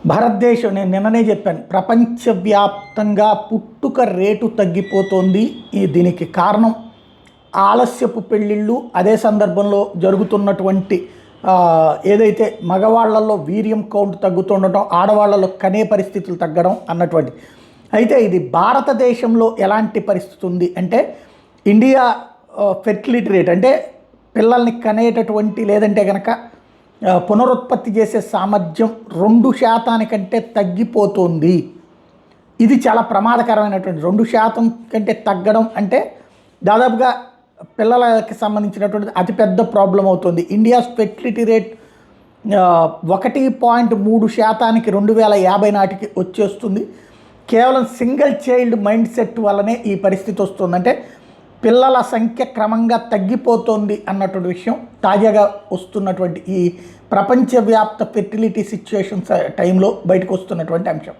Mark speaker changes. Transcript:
Speaker 1: భారతదేశం నేను నిన్ననే చెప్పాను, ప్రపంచవ్యాప్తంగా పుట్టుక రేటు తగ్గిపోతుంది. దీనికి కారణం ఆలస్యపు పెళ్ళిళ్ళు, అదే సందర్భంలో జరుగుతున్నటువంటి ఏదైతే మగవాళ్లలో వీర్యం కౌంట్ తగ్గుతుండటం, ఆడవాళ్లలో కనే పరిస్థితులు తగ్గడం అన్నటువంటి. అయితే ఇది భారతదేశంలో ఎలాంటి పరిస్థితి ఉంది అంటే, ఇండియా ఫెర్టిలిటీ రేట్ అంటే పిల్లల్ని కనేటటువంటి లేదంటే కనుక పునరుత్పత్తి చేసే సామర్థ్యం 2% కంటే తగ్గిపోతుంది. ఇది చాలా ప్రమాదకరమైనటువంటి 2% కంటే తగ్గడం అంటే దాదాపుగా పిల్లలకి సంబంధించినటువంటి అతిపెద్ద ప్రాబ్లం అవుతుంది. ఇండియాస్ ఫెర్టిలిటీ రేట్ 1.3% 2050 నాటికి వచ్చేస్తుంది. కేవలం సింగిల్ చైల్డ్ మైండ్ సెట్ వల్లనే ఈ పరిస్థితి వస్తుంది. అంటే పిల్లల సంఖ్య క్రమంగా తగ్గిపోతుంది అన్నటువంటి విషయం తాజాగా వస్తున్నటువంటి ఈ ప్రపంచవ్యాప్త ఫెర్టిలిటీ సిచ్యువేషన్స్ టైంలో బయటకు వస్తున్నటువంటి అంశం.